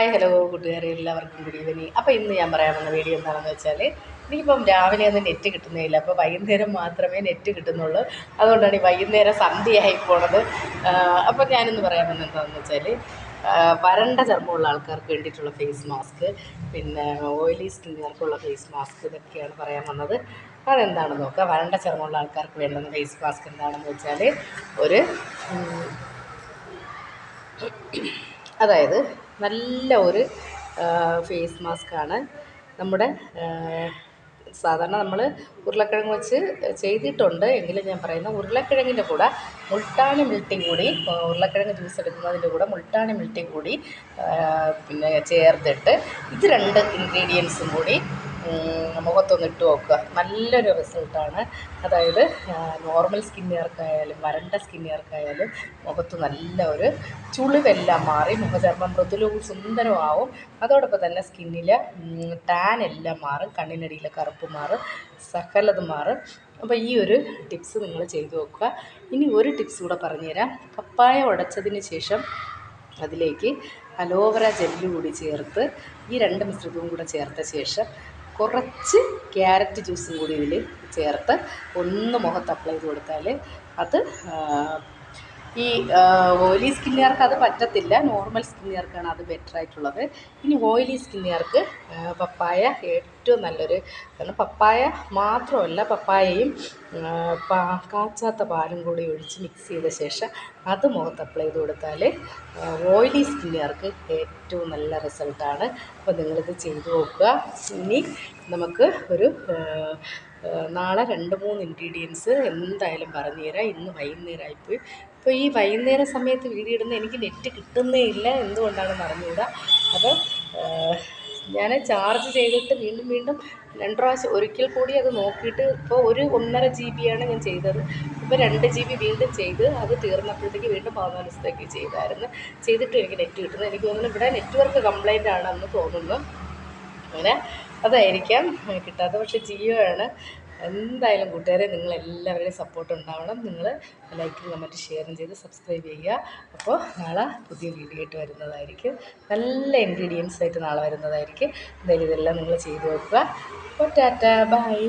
Hi hello കൂട്ടുകാരെ, എല്ലാവർക്കും good evening. അപ്പോൾ ഇന്ന് ഞാൻ പറയാൻ വന്ന വീഡിയോ എന്താണെന്ന് വെച്ചാൽ, എനിക്കിപ്പം രാവിലെ ഒന്നും നെറ്റ് കിട്ടുന്നില്ല. അപ്പോൾ വൈകുന്നേരം മാത്രമേ നെറ്റ് കിട്ടുന്നുള്ളൂ. അതുകൊണ്ടാണ് ഈ വൈകുന്നേരം സന്ധ്യയായി പോണത്. അപ്പോൾ ഞാനിന്ന് പറയാൻ വന്നത് എന്താണെന്ന് വെച്ചാൽ, വരണ്ട ചർമ്മമുള്ള ആൾക്കാർക്ക് വേണ്ടിയിട്ടുള്ള ഫേസ് മാസ്ക്, പിന്നെ ഓയിലി സ്കിന്നുകാർക്കുള്ള ഫേസ് മാസ്ക്, ഇതൊക്കെയാണ് പറയാൻ വന്നത്. അതെന്താണെന്ന് നോക്കാം. വരണ്ട ചർമ്മമുള്ള ആൾക്കാർക്ക് വേണ്ടുന്ന ഫേസ് മാസ്ക് എന്താണെന്ന് വെച്ചാൽ, ഒരു അതായത് നല്ല ഒരു ഫേസ് മാസ്കാണ്. നമ്മുടെ സാധാരണ നമ്മൾ ഉരുളക്കിഴങ്ങ് വെച്ച് ചെയ്തിട്ടുണ്ട്. എങ്കിലും ഞാൻ പറയുന്ന ഉരുളക്കിഴങ്ങിൻ്റെ കൂടെ മുൾട്ടാണി മിൽട്ടി കൂടി, ഉരുളക്കിഴങ്ങ് ജ്യൂസ് എടുക്കുന്നതിൻ്റെ കൂടെ മുൾട്ടാണി മിൽട്ടി കൂടി പിന്നെ ചേർത്തിട്ട് ഇത് രണ്ട് ഇൻഗ്രീഡിയൻസും കൂടി മുഖത്തൊന്ന് ഇട്ട് നോക്കുക. നല്ലൊരു റിസൾട്ടാണ്. അതായത് നോർമൽ സ്കിന്നുകാർക്കായാലും വരണ്ട സ്കിന്നുകാർക്കായാലും മുഖത്ത് നല്ല ഒരു ചുളിവെല്ലാം മാറി മുഖചർമ്മം മൃദുലവും സുന്ദരമാവും. അതോടൊപ്പം തന്നെ സ്കിന്നിൽ ടാൻ എല്ലാം മാറും, കണ്ണിനടിയിലെ കറുപ്പ് മാറും, സകലതും മാറും. അപ്പോൾ ഈ ഒരു ടിപ്സ് നിങ്ങൾ ചെയ്തു നോക്കുക. ഇനി ഒരു ടിപ്സ് കൂടെ പറഞ്ഞുതരാം. പപ്പായ ഉടച്ചതിന് ശേഷം അതിലേക്ക് അലോവര ജെല്ല് കൂടി ചേർത്ത് ഈ രണ്ട് മിശ്രിതവും കൂടെ ചേർത്ത ശേഷം കുറച്ച് ക്യാരറ്റ് ജ്യൂസും കൂടി ഇതിൽ ചേർത്ത് ഒന്ന് മുഖത്ത് അപ്ലൈ ചെയ്ത് കൊടുത്താൽ അത് ഈ ഓയിലി സ്കിന്നുകാർക്ക് അത് പറ്റത്തില്ല. നോർമൽ സ്കിന്നുകാർക്കാണ് അത് ബെറ്ററായിട്ടുള്ളത്. ഇനി ഓയിലി സ്കിന്നുകാർക്ക് പപ്പായ ഏറ്റവും നല്ലൊരു കാരണം. പപ്പായ മാത്രമല്ല, പപ്പായയും കാച്ചാത്ത പാലും കൂടി ഒഴിച്ച് മിക്സ് ചെയ്ത ശേഷം അത് മുഖത്ത് അപ്ലൈ ചെയ്ത് കൊടുത്താൽ ഓയിലി സ്കിന്നുകാർക്ക് ഏറ്റവും നല്ല റിസൾട്ടാണ്. അപ്പോൾ നിങ്ങളിത് ചെയ്തു നോക്കുക. ഇനി നമുക്ക് ഒരു നാളെ 2-3 ഇൻഗ്രീഡിയൻസ് എന്തായാലും പറഞ്ഞു തരാം. ഇന്ന് വൈകുന്നേരമായിപ്പോയി. ഇപ്പോൾ ഈ വൈകുന്നേര സമയത്ത് വീഡിയോ ഇടുന്ന എനിക്ക് നെറ്റ് കിട്ടുന്നേ ഇല്ല, എന്തുകൊണ്ടാണെന്ന് അറിഞ്ഞുകൂടാ. അപ്പോൾ ഞാൻ ചാർജ് ചെയ്തിട്ട് വീണ്ടും 2 പ്രാവശ്യം ഒരിക്കൽ കൂടി അത് നോക്കിയിട്ട് ഇപ്പോൾ 1.5 GB ഞാൻ ചെയ്തത്. ഇപ്പോൾ 2 GB വീണ്ടും ചെയ്ത് അത് തീർന്നപ്പോഴത്തേക്ക് വീണ്ടും 14 ദിവസത്തേക്ക് ചെയ്തിട്ടും എനിക്ക് നെറ്റ് കിട്ടുന്നത്. എനിക്ക് തോന്നുന്നു ഇവിടെ നെറ്റ്വർക്ക് കംപ്ലൈൻ്റ് ആണെന്ന് തോന്നുന്നു. അങ്ങനെ അതായിരിക്കാം കിട്ടാത്തത്. പക്ഷേ ജിയോ ആണ്. എന്തായാലും കൂട്ടുകാരെ, നിങ്ങളെല്ലാവരുടെയും സപ്പോർട്ട് ഉണ്ടാവണം. നിങ്ങൾ ലൈക്കും കമൻറ്റ് ഷെയറും ചെയ്ത് സബ്സ്ക്രൈബ് ചെയ്യുക. അപ്പോൾ നാളെ പുതിയ വീഡിയോ ആയിട്ട് വരുന്നതായിരിക്കും. നല്ല ഇൻഗ്രീഡിയൻസ് ആയിട്ട് നാളെ വരുന്നതായിരിക്കും. എന്തായാലും ഇതെല്ലാം നിങ്ങൾ ചെയ്ത് നോക്കുക. അപ്പോൾ ടാറ്റാ, ബൈ.